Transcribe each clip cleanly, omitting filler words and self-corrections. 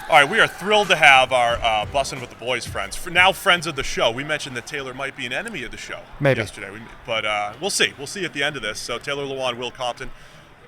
All right, we are thrilled to have our Bussin' with the Boys friends. For now, friends of the show. We mentioned that Taylor might be an enemy of the show yesterday, but we'll see. We'll see at the end of this. So Taylor, Lewan, Will Compton,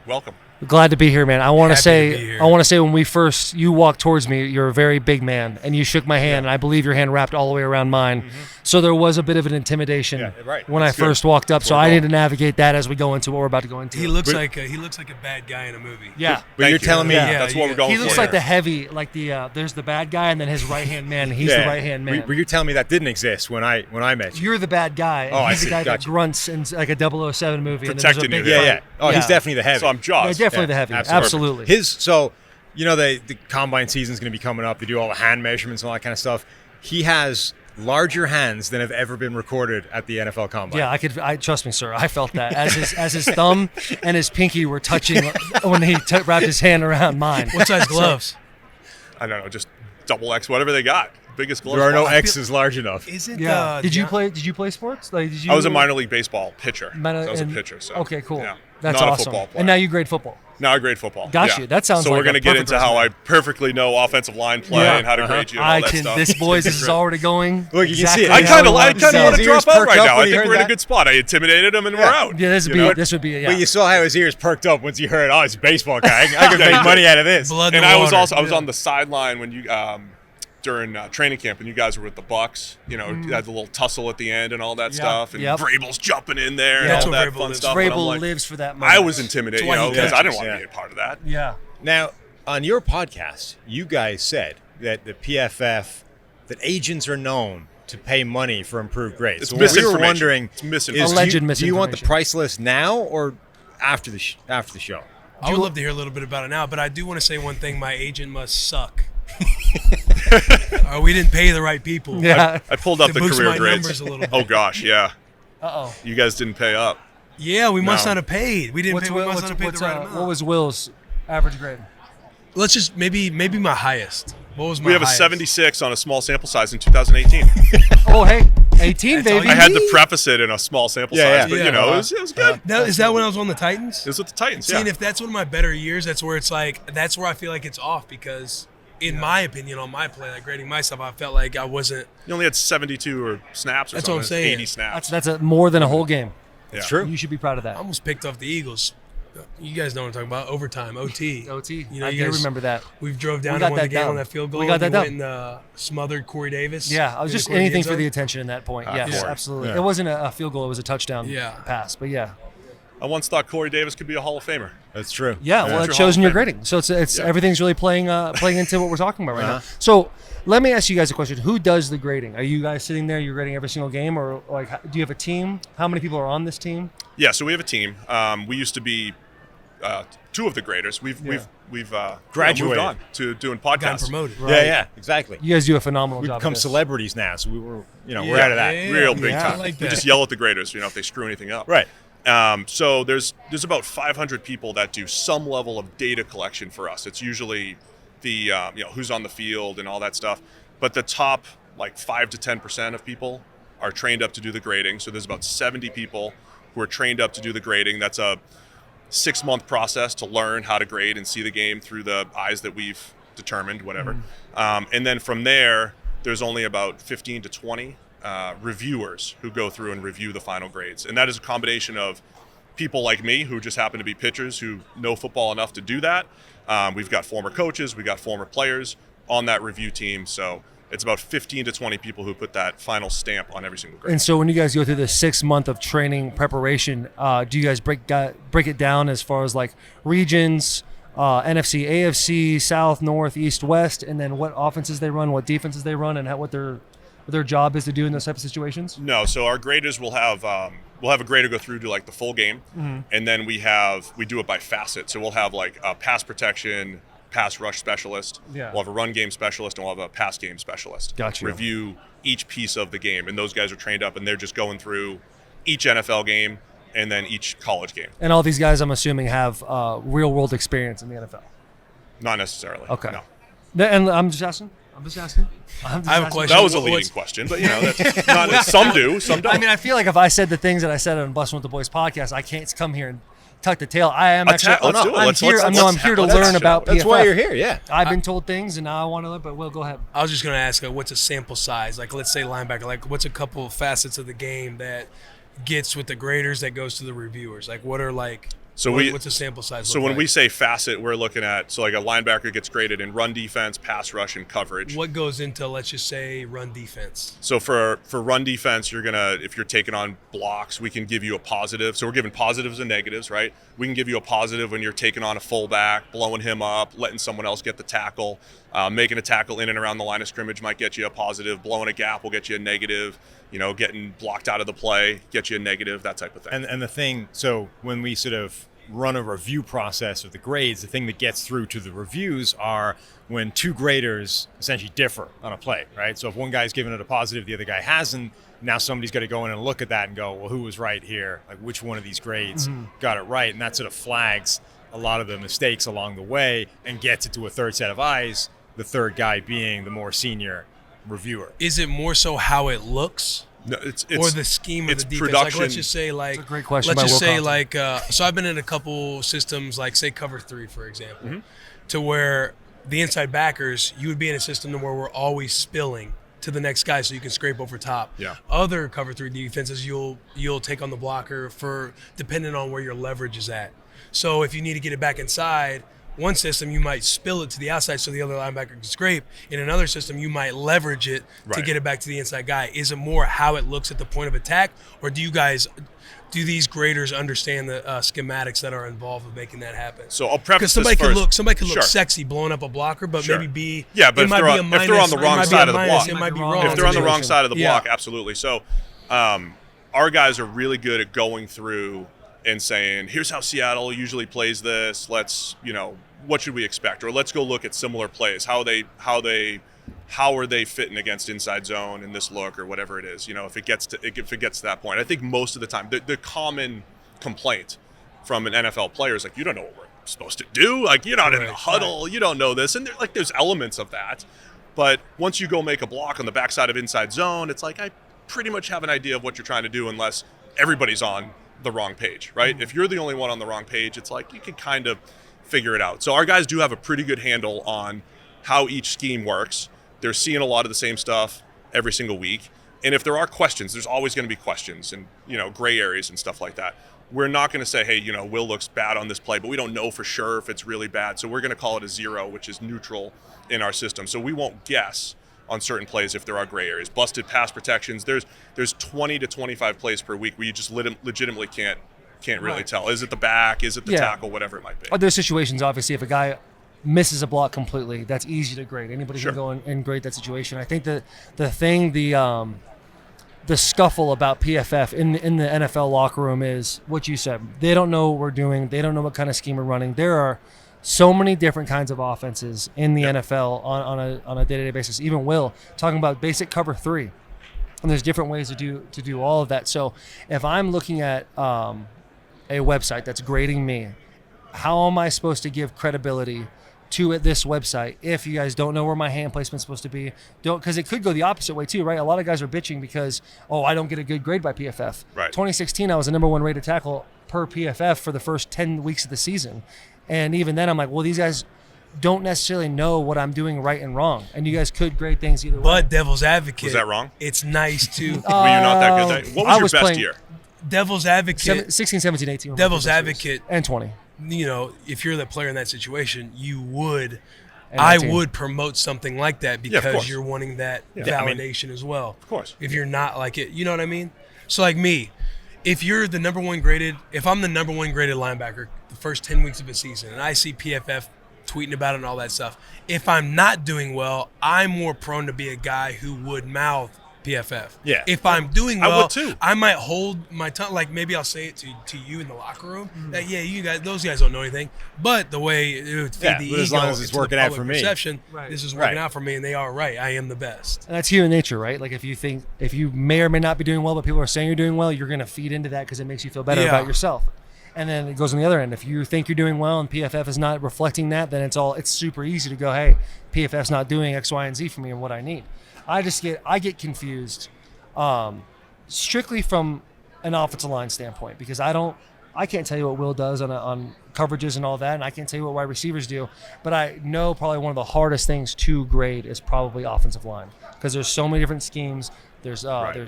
welcome. Glad to be here, man. I want to say when you walked towards me, you're a very big man, and you shook my hand, and I believe your hand wrapped all the way around mine. Mm-hmm. So there was a bit of an intimidation when I first walked up. So I need to navigate that as we go into what we're about to go into. He looks like a bad guy in a movie. Yeah, but you're telling me that's what we're going for. He looks like the heavy, like there's the bad guy, and then his right hand man. He's the right hand man. But you're telling me that didn't exist when I met you. You're the bad guy. And he's the guy that grunts in like a 007 movie. Protecting you. Yeah. Oh, he's definitely the heavy. So I'm Jaws. Yeah, definitely the heavy. Absolutely. So, the combine season's going to be coming up. They do all the hand measurements and all that kind of stuff. He has larger hands than have ever been recorded at the NFL Combine. Yeah, I trust me, sir. I felt that as his thumb and his pinky were touching when he wrapped his hand around mine. What size gloves? I don't know, just double X, whatever they got. Biggest gloves. There are no X's large enough. Isn't Did you play sports? I was a minor league baseball pitcher. I was a pitcher. So okay, cool. Yeah. That's not awesome. a football player. And now you grade football. Now I grade football. Got you. That sounds so like we're going to get into how I perfectly know offensive line play and how to grade you and all that stuff. This is already going. Look, you can see it. I kind of want to drop out right now. I think we're in a good spot. I intimidated him and we're out. Yeah, this would be. But you saw how his ears perked up once he heard, it's a baseball guy. I can make money out of this. And I was on the sideline when you during training camp, and you guys were with the Bucks. You had the little tussle at the end and all that stuff, and Vrabel's jumping in there and all that fun stuff. Vrabel lives for that moment. I was intimidated, because I didn't want to be a part of that. Yeah. Now, on your podcast, you guys said that the PFF, that agents are known to pay money for improved grades. It's so what we were misinformation. wondering It's misinformation. Alleged misinformation. Do you want the price list now or after the show? I would love to hear a little bit about it now, but I do want to say one thing: my agent must suck. We didn't pay the right people. Yeah. I pulled up the career my grades. numbers a little bit. Oh gosh, yeah. Uh-oh. You guys didn't pay up. Yeah, we must not have paid. We didn't pay. We must not have paid the right amount. What was Will's average grade? Let's just maybe my highest. What was my We have highest? a 76 on a small sample size in 2018. Oh, hey, 18, baby. I had to preface it in a small sample size, but it was good. Is that when I was on the Titans? It was with the Titans. See, and if that's one of my better years, that's where I feel like it's off because, in my opinion, on my play, like grading myself, I felt like I wasn't. You only had 72 or snaps or That's something. what I'm saying. 80 snaps. That's more than a whole game. Yeah. It's true. You should be proud of that. I almost picked off the Eagles. You guys know what I'm talking about. Overtime, OT. OT. I do remember that. We've drove down and won the game on that field goal. We got that went and smothered Corey Davis. Yeah, I was just anything for the attention in that point. Yes, absolutely. Yeah. It wasn't a field goal. It was a touchdown pass. But yeah. I once thought Corey Davis could be a Hall of Famer. That's true. Yeah, well, it shows in your grading. So it's everything's really playing into what we're talking about right now. So let me ask you guys a question. Who does the grading? Are you guys sitting there, you're grading every single game, or do you have a team? How many people are on this team? Yeah, so we have a team. We used to be two of the graders. We've graduated moved on to doing podcasts. Got promoted. Right. Yeah, exactly. You guys do a phenomenal We've job. become celebrities now, so we're out of that. Real big time. I like We that. just yell at the graders, if they screw anything up. Right. So there's about 500 people that do some level of data collection for us. It's usually the who's on the field and all that stuff. But the top 5 to 10% of people are trained up to do the grading. So there's about 70 people who are trained up to do the grading. That's a 6-month process to learn how to grade and see the game through the eyes that we've determined, whatever. And then from there, there's only about 15 to 20 reviewers who go through and review the final grades. And that is a combination of people like me who just happen to be pitchers who know football enough to do that. We've got former coaches, we've got former players on that review team. So it's about 15 to 20 people who put that final stamp on every single grade. And so when you guys go through the 6 month of training preparation, do you guys break it down as far as regions, NFC, AFC, South, North, East, West, and then what offenses they run, what defenses they run, and what their job is to do in those types of situations? No, so our graders will have a grader go through to the full game, and then we do it by facet. So we'll have a pass protection, pass rush specialist. Yeah. We'll have a run game specialist, and we'll have a pass game specialist. Gotcha. Review each piece of the game, and those guys are trained up, and they're just going through each NFL game and then each college game. And all these guys, I'm assuming, have real world experience in the NFL. Not necessarily. Okay. No. And I'm just asking. I have a question. That was a leading question, but that's not. Some do, some don't. I mean, I feel like if I said the things that I said on Bussin' with the Boys podcast, I can't come here and tuck the tail. I am Let's actually. do it. I'm Let's- here. let's- I'm let's- here to let's learn show. about PFF. That's why you're here. Yeah. I've been told things, and now I want to learn. But Will, go ahead. I was just going to ask, what's a sample size? Like, let's say linebacker. Like, what's a couple of facets of the game that gets with the graders that goes to the reviewers? Like, what are like? So what's a sample size? So look when like? we say facet, we're looking at like a linebacker gets graded in run defense, pass rush, and coverage. What goes into, let's just say, run defense? So for run defense, if you're taking on blocks, we can give you a positive. So we're giving positives and negatives, right? We can give you a positive when you're taking on a fullback, blowing him up, letting someone else get the tackle, making a tackle in and around the line of scrimmage might get you a positive. Blowing a gap will get you a negative. Getting blocked out of the play, get you a negative, that type of thing. And the thing, so when we sort of run a review process of the grades, the thing that gets through to the reviews are when two graders essentially differ on a play, right? So if one guy's giving it a positive, the other guy hasn't, now somebody's got to go in and look at that and go, well, who was right here? Like, which one of these grades got it right? And that sort of flags a lot of the mistakes along the way and gets it to a third set of eyes, the third guy being the more senior reviewer. Is it more so how it looks? No, it's or the scheme of the defense? Production. Like, let's just say, like, That's a great question let's by just Will say, Compton. like, so I've been in a couple systems, like, say, cover 3, for example, to where the inside backers, you would be in a system where we're always spilling to the next guy so you can scrape over top. Yeah. Other cover 3 defenses, you'll take on the blocker for depending on where your leverage is at. So if you need to get it back inside, one system you might spill it to the outside so the other linebacker can scrape. In another system, you might leverage it to Right. get it back to the inside guy. Is it more how it looks at the point of attack, or do these graders understand the schematics that are involved with making that happen? So I'll preface Because this first. somebody could look Sure. sexy blowing up a blocker, but Sure. maybe be Yeah, but it if might they're be on- a if minus, they're on the it wrong might be side a of the minus, block. it might be If wrong. If they're on the wrong situation. side of the Yeah. block, absolutely. So our guys are really good at going through and saying, here's how Seattle usually plays this. Let's, what should we expect? Or let's go look at similar plays. How are they fitting against inside zone in this look or whatever it is, if it gets to that point. I think most of the time, the common complaint from an NFL player is like, you don't know what we're supposed to do. Like, you're not in a Right. huddle. You don't know this. And there's elements of that. But once you go make a block on the backside of inside zone, it's like, I pretty much have an idea of what you're trying to do unless everybody's on the wrong page, right? If you're the only one on the wrong page, it's like you can kind of figure it out. So our guys do have a pretty good handle on how each scheme works. They're seeing a lot of the same stuff every single week. And if there are questions, there's always going to be questions and, gray areas and stuff like that. We're not going to say, hey, Will looks bad on this play, but we don't know for sure if it's really bad. So we're going to call it a 0, which is neutral in our system. So we won't guess on certain plays if there are gray areas. Busted pass protections, there's 20 to 25 plays per week where you just legitimately can't really Right. tell. Is it the back? Is it the Yeah. tackle? Whatever it might be. Are there situations, obviously, if a guy misses a block completely, that's easy to grade. Anybody Sure. can go and grade that situation. I think that the scuffle about PFF in the NFL locker room is what you said. They don't know what we're doing. They don't know what kind of scheme we're running. There are so many different kinds of offenses in the NFL on a day-to-day basis. Even Will talking about basic cover 3, and there's different ways to do all of that. So if I'm looking at a website that's grading me, how am I supposed to give credibility to this website if you guys don't know where my hand placement's supposed to be? Because it could go the opposite way too, right? A lot of guys are bitching because, I don't get a good grade by PFF. Right. 2016, I was the number 1 rated tackle per PFF for the first 10 weeks of the season. And even then, I'm like, well, these guys don't necessarily know what I'm doing right and wrong. And you guys could grade things either way. But devil's advocate. Was that wrong? It's nice to Were you not that good? What was I your was best playing- year? devil's advocate. 16, 17, 18. were my Devil's favorite years. advocate. And 20. If you're the player in that situation, And I 19. would promote something like that of because course. you're wanting that Yeah, I mean- validation as well. Of course. If you're not like it, you know what I mean? So like me, if I'm the number 1 graded linebacker the first 10 weeks of a season and I see PFF tweeting about it and all that stuff, if I'm not doing well, I'm more prone to be a guy who would mouth PFF. Yeah. If I'm doing I well, would too. I might hold my tongue. Like maybe I'll say it to you in the locker room. That, you guys, those guys don't know anything. But the way it would feed Yeah, the but as ego long as it's into the working out public for me. perception, Right. this is working Right. out for me, and they are right. I am the best. And that's human nature, right? Like if you may or may not be doing well, but people are saying you're doing well, you're going to feed into that because it makes you feel better Yeah. about yourself. And then it goes on the other end. If you think you're doing well and PFF is not reflecting that, then it's super easy to go, hey, PFF's not doing X, Y, and Z for me and what I need. I get confused strictly from an offensive line standpoint because I I can't tell you what Will does on coverages and all that, and I can't tell you what wide receivers do. But I know probably one of the hardest things to grade is probably offensive line, because there's so many different schemes. There's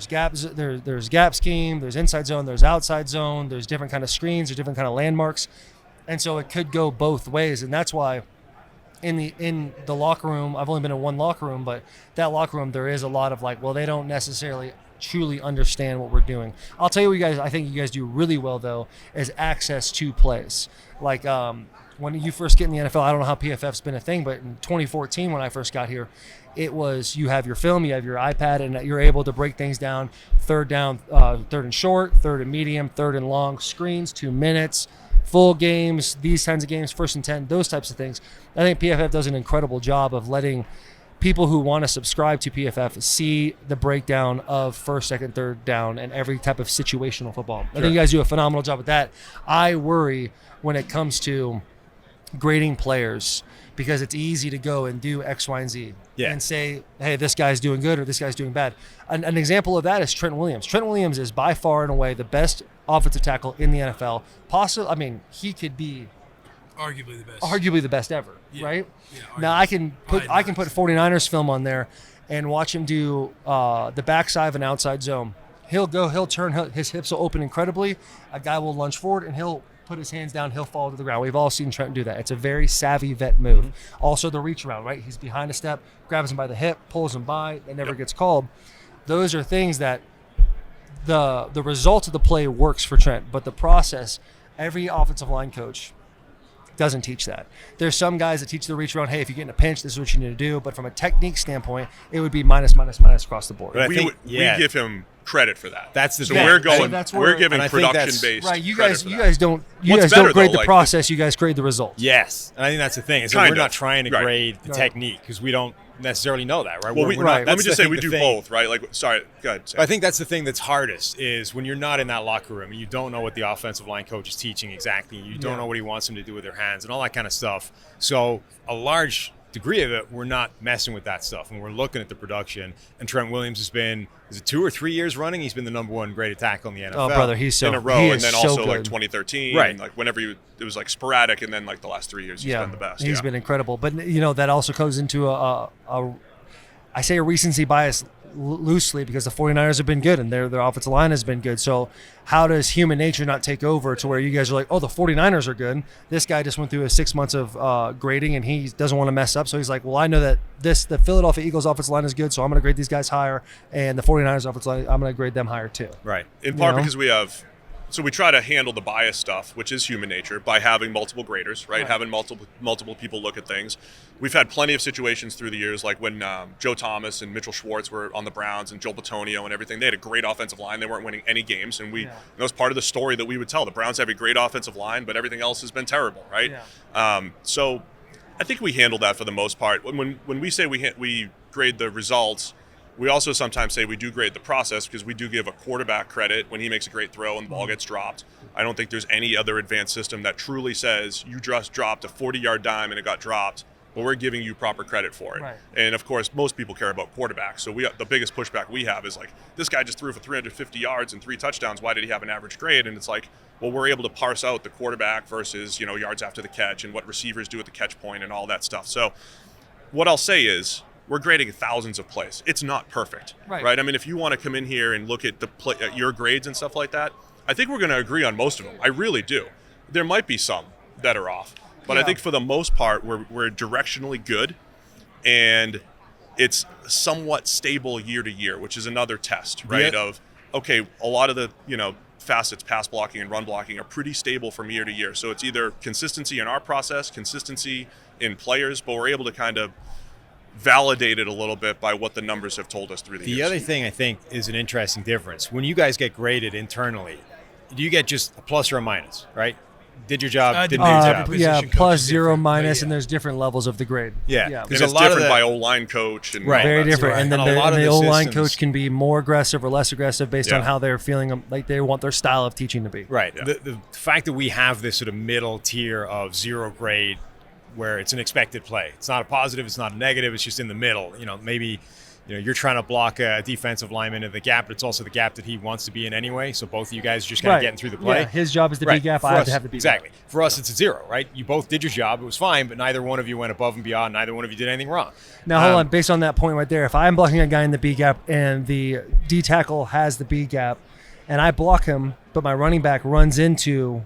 gaps. There's gap scheme. There's inside zone. There's outside zone. There's different kind of screens. There's different kind of landmarks, and so it could go both ways. And that's why in the locker room, I've only been in one locker room, but that locker room there is a lot of like, well, they don't necessarily truly understand what we're doing. I'll tell you what I think you guys do really well though, is access to plays. Like when you first get in the NFL, I don't know how PFF's been a thing, but in 2014 when I first got here, it was you have your film, you have your iPad, and you're able to break things down. Third and short, third and medium, third and long, screens, 2 minutes, full games, these kinds of games, 1st and 10, those types of things. I think PFF does an incredible job of letting people who want to subscribe to PFF see the breakdown of 1st, 2nd, 3rd down and every type of situational football. I think you guys do a phenomenal job with that. I worry when it comes to grading players because it's easy to go and do X, Y, and Z and say, hey, this guy's doing good or this guy's doing bad. An example of that is Trent Williams. Trent Williams is by far and away the best offensive tackle in the NFL. He could be arguably the best ever, right? Yeah, now I can put 49ers film on there and watch him do the backside of an outside zone. He'll turn, his hips will open incredibly. A guy will lunge forward and he'll put his hands down, he'll fall to the ground. We've all seen Trent do that. It's a very savvy vet move. Mm-hmm. Also the reach around, right? He's behind a step, grabs him by the hip, pulls him by, and never gets called. Those are things that the result of the play works for Trent, but the process, every offensive line coach doesn't teach that. There's some guys that teach the reach around, hey, if you get in a pinch, this is what you need to do. But from a technique standpoint, it would be minus across the board. We give him credit for that. That's the so thing. We're giving production based. Right, you guys don't grade the process, you guys grade the results. Yes. And I think that's the thing. Is that we're not trying to grade the technique because we don't necessarily know that, right? Well, let me just say we do both, right? Like, sorry, go ahead. I think that's the thing that's hardest is when you're not in that locker room and you don't know what the offensive line coach is teaching exactly. You don't know what he wants them to do with their hands and all that kind of stuff. So a large degree of it, we're not messing with that stuff. And we're looking at the production. And Trent Williams has been, is it 2 or 3 years running? He's been the number one graded tackle in the NFL. Oh, brother, he's in a row. And then also like good. 2013. Right. And like whenever it was like sporadic. And then like the last 3 years, he's been the best. He's been incredible. But, that also goes into I say a recency bias loosely because the 49ers have been good and their offensive line has been good. So how does human nature not take over to where you guys are like, oh, the 49ers are good. This guy just went through 6 months of grading and he doesn't want to mess up. So he's like, well, I know that the Philadelphia Eagles offensive line is good, so I'm going to grade these guys higher. And the 49ers offensive line, I'm going to grade them higher too. Right. In part because we try to handle the bias stuff, which is human nature, by having multiple graders, right? Having multiple people look at things. We've had plenty of situations through the years, like when Joe Thomas and Mitchell Schwartz were on the Browns and Joe Bitonio and everything. They had a great offensive line. They weren't winning any games, and that was part of the story that we would tell. The Browns have a great offensive line, but everything else has been terrible, right? Yeah. So I think we handle that for the most part. When we say we grade the results, we also sometimes say we do grade the process because we do give a quarterback credit when he makes a great throw and the ball gets dropped. I don't think there's any other advanced system that truly says you just dropped a 40-yard dime and it got dropped, but we're giving you proper credit for it. Right. And of course, most people care about quarterbacks. So the biggest pushback we have is like, this guy just threw for 350 yards and 3 touchdowns. Why did he have an average grade? And it's like, well, we're able to parse out the quarterback versus, yards after the catch and what receivers do at the catch point and all that stuff. So what I'll say is, we're grading thousands of plays. It's not perfect, right? I mean, if you want to come in here and look at at your grades and stuff like that, I think we're going to agree on most of them. I really do. There might be some that are off, but I think for the most part, we're directionally good, and it's somewhat stable year to year, which is another test, right? Yeah. A lot of the facets, pass blocking and run blocking, are pretty stable from year to year. So it's either consistency in our process, consistency in players, but we're able to kind of validated a little bit by what the numbers have told us through the years. The other thing I think is an interesting difference. When you guys get graded internally, do you get just a plus or a minus, right? Did your job, didn't do your job. Yeah, plus, 0, minus, and there's different levels of the grade. Yeah. Because it's different by O-line coach. And very different. Right. And then the O-line coach can be more aggressive or less aggressive based on how they're feeling, like they want their style of teaching to be. Right. Yeah. The fact that we have this sort of middle tier of 0 grade where it's an expected play. It's not a positive, it's not a negative, it's just in the middle. Maybe you're trying to block a defensive lineman in the gap, but it's also the gap that he wants to be in anyway. So both of you guys are just kind of getting through the play. Yeah, his job is the B gap. I have to have the B exactly. gap. For us, it's a 0, right? You both did your job. It was fine, but neither one of you went above and beyond. Neither one of you did anything wrong. Now, hold on. Based on that point right there, if I'm blocking a guy in the B gap and the D tackle has the B gap and I block him, but my running back runs into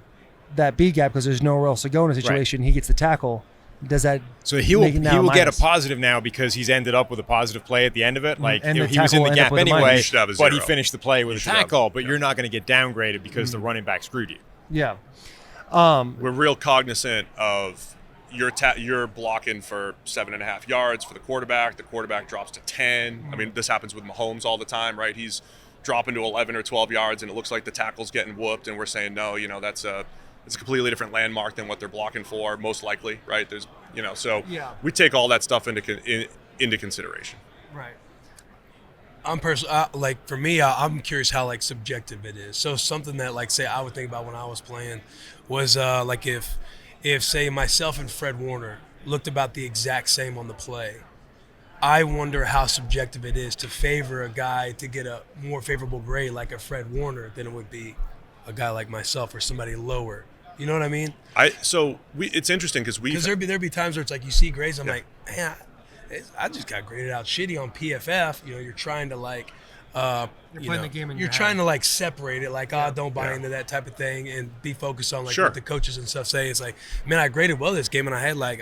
that B gap because there's nowhere else to go in a situation, he gets the tackle. Does that so he will get a minus? positive now because he's ended up with a positive play at the end of it. Like And the he was in tackle the ended up gap with a anyway, minus. but he finished the play with a tackle. But you're not going to get downgraded because the running back screwed you. Yeah. We're real cognizant of you're blocking for 7.5 yards for the quarterback. The quarterback drops to 10. I mean, this happens with Mahomes all the time, right? He's dropping to 11 or 12 yards, and it looks like the tackle's getting whooped, and we're saying no. That's it's a completely different landmark than what they're blocking for, most likely, right? There's, so we take all that stuff into consideration. Right. I'm for me, I'm curious how like subjective it is. So something that like say I would think about when I was playing was like if say myself and Fred Warner looked about the exact same on the play, I wonder how subjective it is to favor a guy to get a more favorable grade like a Fred Warner than it would be a guy like myself or somebody lower. You know what I mean? It's interesting because there'd be times where it's like you see grades, I'm like, man, I just got graded out shitty on PFF. You're trying to like, playing the game in you're your trying to like separate it, like, don't buy into that type of thing and be focused on like what the coaches and stuff say. It's like, man, I graded well this game and I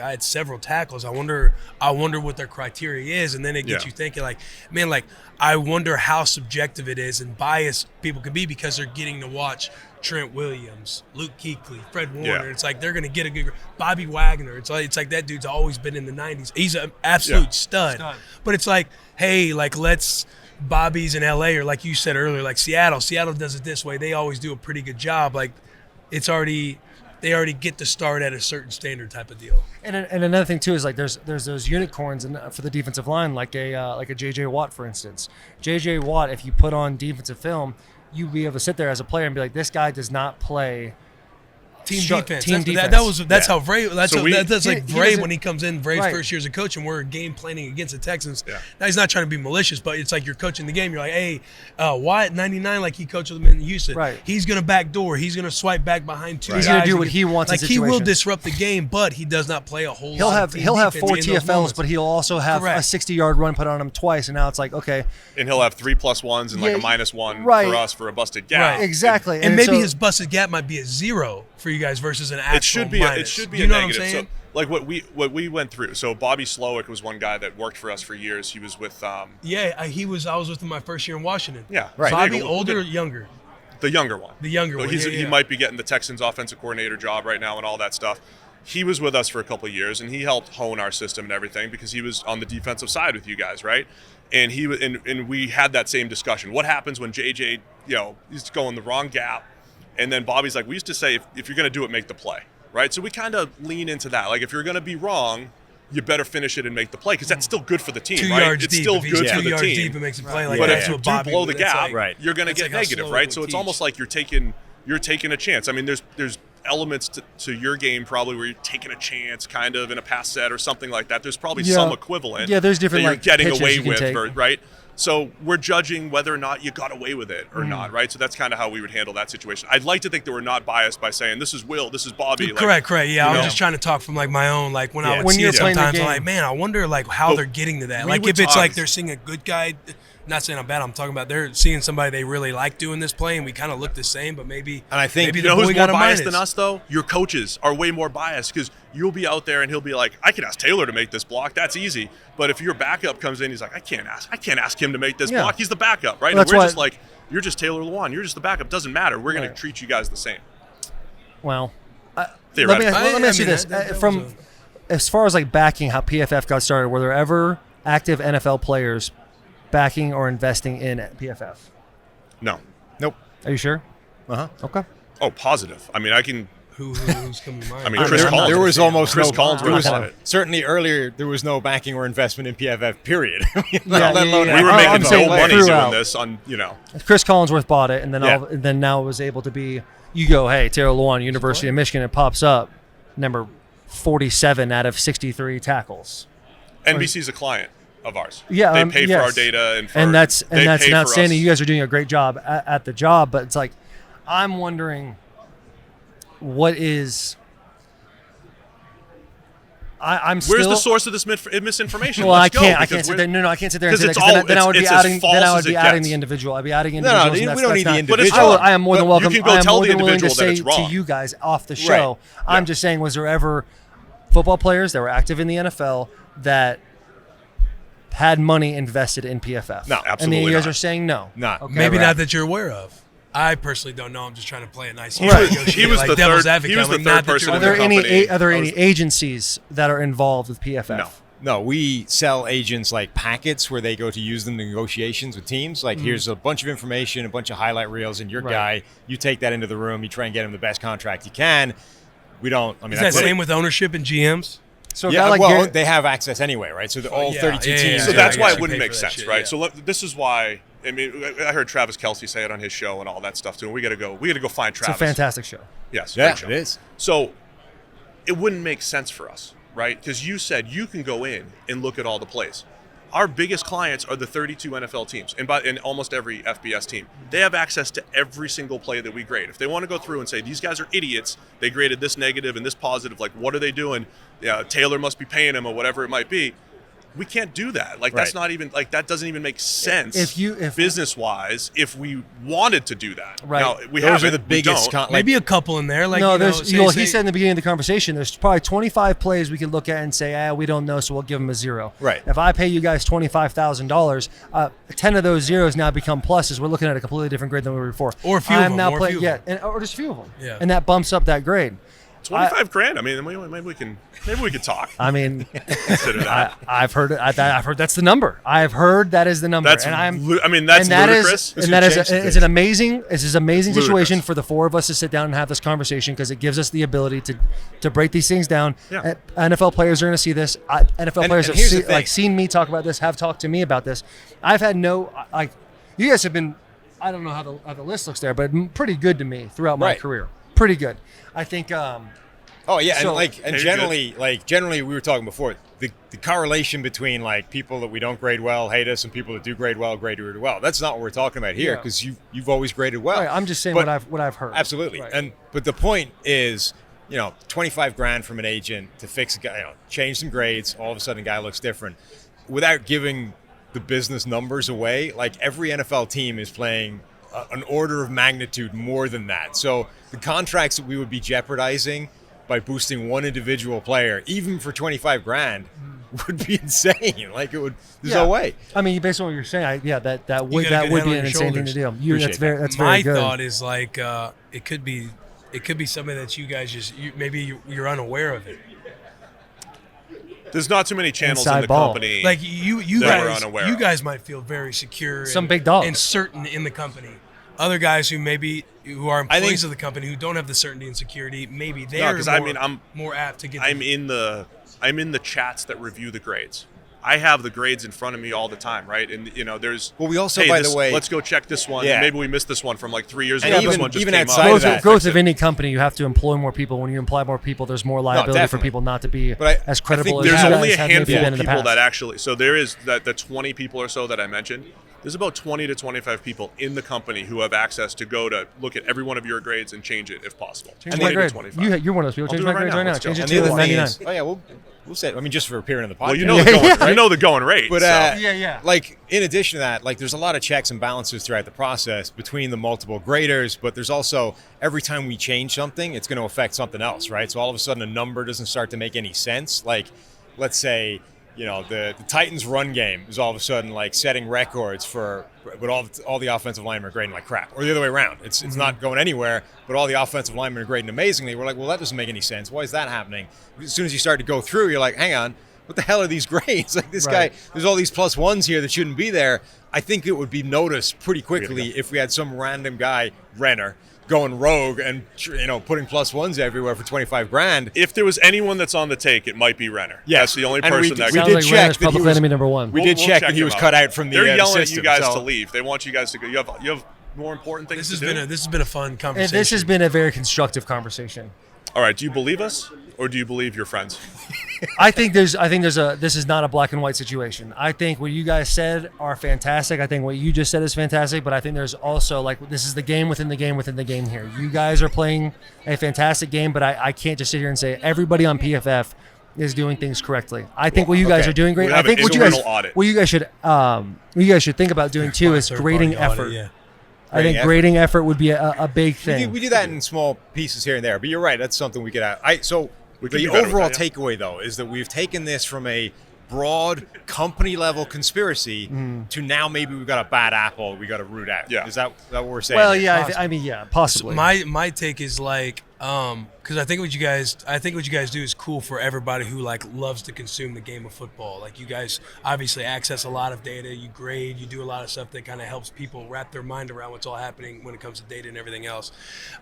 had several tackles. I wonder what their criteria is, and then it gets you thinking like, man, like I wonder how subjective it is and biased people could be because they're getting to watch Trent Williams, Luke Kuechly, Fred Warner. Yeah. It's like they're going to get a good Bobby Wagner. It's like that dude's always been in the 90s. He's an absolute stud. But it's like, hey, like Bobby's in LA, or like you said earlier, like Seattle does it this way. They always do a pretty good job. Like they already get to start at a certain standard type of deal. And another thing too is like there's those unicorns for the defensive line, like a JJ Watt, for instance. JJ Watt, if you put on defensive film, you'd be able to sit there as a player and be like, this guy does not play team defense. defense. That's how Vrabel. That's like Vrabel when he comes in. Vrabel's first year as a coach, and we're game planning against the Texans. Yeah. Now he's not trying to be malicious, but it's like you're coaching the game. You're like, hey, Watt 99, like he coached them in Houston. Right. He's gonna backdoor. He's gonna swipe back behind two. He's guys. gonna do what he wants. Like in he will situations. disrupt the game, but he does not play a whole. He'll lot have 4 defense in those TFLs, moments. but he'll also have Correct. a 60-yard run put on him twice, and now it's like, okay, and he'll have 3+1s and like a -1 right. for us for a busted gap. Right. exactly. And maybe so, his busted gap might be a 0 for you guys versus an actual It should be minus. a you know negative. What I'm saying? So like what we went through. So Bobby Slowick was one guy that worked for us for years. He was with I was with him my first year in Washington. Yeah, right. Bobby, older or younger? The younger one. The younger So one. He might be getting the Texans offensive coordinator job right now and all that stuff. He was with us for a couple of years, and he helped hone our system and everything because he was on the defensive side with you guys, right? And and we had that same discussion. What happens when JJ, he's going the wrong gap, and then Bobby's like, we used to say, if you're going to do it, make the play, right? So we kind of lean into that. Like, if you're going to be wrong, you better finish it and make the play because that's still good for the team, 2 right? yards It's deep. still If he's good 2 for the yards team. deep and makes a play like But that's if you what do Bobby blow the that's gap, like, you're going to that's get like how negative, Slowick right? would So it's teach. almost like you're taking a chance. I mean, there's elements to your game probably where you're taking a chance kind of in a pass set or something like that. There's probably some equivalent there's different that you're like, getting pitches away you can with, take. right? So we're judging whether or not you got away with it or not, right? So that's kind of how we would handle that situation. I'd like to think that we're not biased by saying this is Will, this is Bobby. Correct. Yeah, I was just trying to talk from like my own, like when I would When see you're it playing the sometimes, I'm game. like, man, I wonder like how they're getting to that. we Like would if it's talk- like they're seeing a good guy. Not saying I'm bad. I'm talking about they're seeing somebody they really like doing this play, and we kind of look the same, but maybe. And I think maybe You the know boy who's more got a biased minus. than us, though? Your coaches are way more biased because you'll be out there and he'll be like, I can ask Taylor to make this block. That's easy. But if your backup comes in, he's like, I can't ask him to make this block. He's the backup, right? Well, And that's we're why- just like, you're just Taylor Lewan. You're just the backup. Doesn't matter. We're going to treat you guys the same. Well, let me Theoretically. ask you I mean, this. that From was as far as like backing how PFF got started, were there ever active NFL players backing or investing in PFF? No. Nope. Are you sure? Uh-huh. Okay. Oh, positive. I mean, I can. Who's coming to mind? I mean, Chris Collins. There was almost Chris no. Collins there was- was on it. certainly earlier, there was no backing or investment in PFF. Period. Yeah, We were I'm making saying, no like, money doing throughout. this on, Chris Collinsworth bought it, and then Yeah. then now it was able to be. You go, hey, Taylor Lewan, University of Michigan, it pops up, number 47 out of 63 tackles. NBC's a client. of ours. Yeah, they pay for yes. our data and that's they pay for outstanding. us. You guys are doing a great job at the job, but it's like I'm wondering what is. I'm still. Where's the source of this misinformation? Well, Let's I can't because sit there. No, I can't sit there and 'cause say that it's because all- then I would be it's as adding. false Then I would as be it adding gets. the individual. I'd be adding No, individuals. we and don't need the not- individual. I am more than But welcome. you can go I am tell more the than willing to individual that say it's wrong. to you guys off the show. I'm just saying, was there ever football players that were active in the NFL that had money invested in PFF? No, And absolutely you guys not. are saying no. Not. Okay. Maybe Never not that you're aware of. I personally don't know. I'm just trying to play a nice game. Right. He was like the devil's third- advocate. he was I'm the like, third not that person you're in Are the there company. any agencies that are involved with PFF? No, we sell agents like packets where they go to use them in negotiations with teams. Like, here's a bunch of information, a bunch of highlight reels, and your Right. guy, you take that into the room, you try and get him the best contract you can. We don't, I mean, Is that that's same with ownership and GMs? So a yeah, guy like well, Gary- they have access anyway, right? So all yeah, 32 yeah, teams. yeah, So yeah, that's I why guess it you wouldn't pay make for that sense, shit, right? yeah. So this is why. I mean, I heard Travis Kelce say it on his show and all that stuff too. We got to go. We got to go find it's Travis. a fantastic show. Yes, Yeah, great show. it is. So it wouldn't make sense for us, right? Because you said you can go in and look at all the plays. Our biggest clients are the 32 NFL teams, and almost every FBS team. They have access to every single play that we grade. If they want to go through and say these guys are idiots, they graded this negative and this positive. Like, what are they doing? Yeah, Taylor must be paying him or whatever it might be. We can't do that. Like, that's Right. not even like that doesn't even make sense. If business wise, if we wanted to do that, Right. Now, we Those haven't, are the we biggest. don't. Maybe a couple in there. Like, no, you know, there's. say- He said in the beginning of the conversation, there's probably 25 plays we can look at and say, we don't know, so we'll give them a zero. Right. If I pay you guys $25,000, 10 of those zeros now become pluses. We're looking at a completely different grade than we were before. Or a few of I'm them, now or a playing, few of them. or just a few of them. Yeah. And that bumps up that grade. 25 grand. I mean, maybe we could talk. I mean, Consider that. I've heard it. I've heard that's the number. I've heard that is the number. That's and I'm. I mean, that's and that ludicrous. is, and that is, It's gonna change it's an amazing, it's an amazing situation Ludicrous. for the four of us to sit down and have this conversation because it gives us the ability to break these things down. Yeah. NFL players are going to see this. NFL players and have here's the thing. seen me talk about this, have talked to me about this. I've had no like, you guys have been. I don't know how the list looks there, but pretty good to me throughout my Right. career. Pretty good. I think. Oh yeah, So- and generally we were talking before the correlation between like people that we don't grade well hate us and people that do grade well grade really well. That's not what we're talking about here Yeah. because you've always graded well. Right, I'm just saying But- what I've heard. Absolutely. Right. But the point is, 25 grand from an agent to fix a guy, change some grades, all of a sudden a guy looks different without giving the business numbers away. Like every NFL team is playing an order of magnitude more than that. So the contracts that we would be jeopardizing by boosting one individual player, even for 25 grand, would be insane. Like there's no way. I mean, based on what you're saying, that got a would good head be on an your insane thing to shoulders. do. Appreciate That's My very good. thought is like it could be something that you guys maybe you're unaware of it. There's not too many channels in Inside the ball. company. Like you that we're guys, unaware you of. guys might feel very secure, Some and, big dogs. and certain in the company. Other guys who are I employees think- of the company who don't have the certainty and security, maybe No, they're 'cause more, I mean, I'm more apt to get. I'm in the chats that review the grades. I have the grades in front of me all the time, right? And there's Well, we also, hey, by the way- let's go check this one. Yeah. Maybe we missed this one from like 3 years And ago. even- This one just even came outside up. of that, Growth Fix of it. any company, you have to employ more people. When you employ more people, there's more liability for definitely. people not to be But as I credible think as There's you only guys a have maybe handful been of in the people past. that actually. So there is the 20 people or so that I mentioned. There's about 20 to 25 people in the company who have access to go to look at every one of your grades and change it if possible. Change 20 my to grade. 25. You're one of those people. I'll Change do my it right grades now. right now. Let's go. Change it And to the a other thing 99. is, we'll say. I mean, just for appearing on the podcast. Well, you know the going, you know the going rate. But so. Yeah. like in addition to that, like there's a lot of checks and balances throughout the process between the multiple graders, but there's also every time we change something, it's going to affect something else, right? So all of a sudden a number doesn't start to make any sense. Like let's say, the Titans run game is all of a sudden like setting records but all the offensive linemen are grading like crap, or the other way around. It's not going anywhere, but all the offensive linemen are grading amazingly. We're like, well, that doesn't make any sense. Why is that happening? As soon as you start to go through, you're like, hang on, what the hell are these grades? Like this Right. guy, there's all these plus ones here that shouldn't be there. I think it would be noticed pretty quickly if we had some random guy, Renner, going rogue and putting plus ones everywhere for 25 grand. If there was anyone that's on the take, it might be Renner. Yes. That's the only And we person did- that we Sounds did like check Renner's that he public was- enemy number one. We did We'll check check that he him was out. cut out from the They're yelling system, at you guys so- to leave. They want you guys to go. You have more important things This to has do. been a fun And conversation. this has been a very constructive conversation. All right. Do you believe us, or do you believe your friends? I think this is not a black and white situation. I think what you guys said are fantastic. I think what you just said is fantastic, but I think there's also like this is the game within the game within the game here. You guys are playing a fantastic game, but I can't just sit here and say everybody on PFF is doing things correctly. I think what you guys are doing great. We I have think an what you guys internal audit. what you guys should think about doing too is grading effort. Yeah. I think grading effort would be a big thing. We do that in small pieces here and there, but you're right. That's something we could have. We could The be better with overall that, yeah. takeaway, though, is that we've taken this from a broad company-level conspiracy to now maybe we've got a bad apple we got to root out. Yeah. Is that what we're saying? Well, here? yeah, I mean, yeah, possibly. My take is like, because I think what you guys do is cool for everybody who like loves to consume the game of football. Like you guys obviously access a lot of data, you grade, you do a lot of stuff that kind of helps people wrap their mind around what's all happening when it comes to data and everything else.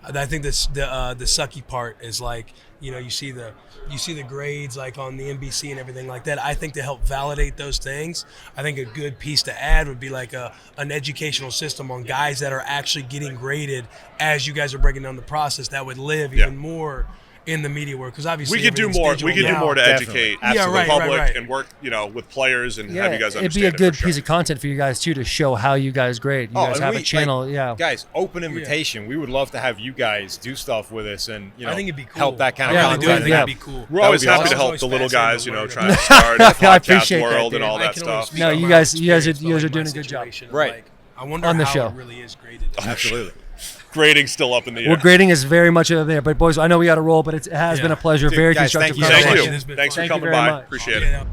I think the sucky part is like, you know, you see the grades like on the NBC and everything like that. I think to help validate those things, I think a good piece to add would be like an educational system on guys that are actually getting graded as you guys are breaking down the process that would live even more in the media world, because obviously We could do more. We could do more to Definitely. educate Yeah, the right, public right. and work, with players and yeah, have you guys it'd understand be a good it for piece sure. of content for you guys too to show how you guys grade. You guys and have we- a channel, like, guys, open invitation. We would love to have you guys do stuff with us and I think it'd be cool. help that kind Yeah, of I content. really do. I think yeah. it'd be cool. We're That always would be happy awesome. to help Always the little guys, fascinating to learn trying to start the I podcast appreciate that, world dude. and all I that can only stuff. speak No, on you my guys- own you guys are- experience, you guys but are doing my a good job. situation of, Right. like, I wonder On the how show. it really is graded. Absolutely. Grading's still up in the air. Well, grading is very much in there. But boys, I know we got to roll, but it has been a pleasure. Dude, Very guys, constructive thank you so Thank much. you. conversation. It's been Thanks for fun. Thank you coming very by. much. Appreciate Yeah, it. that-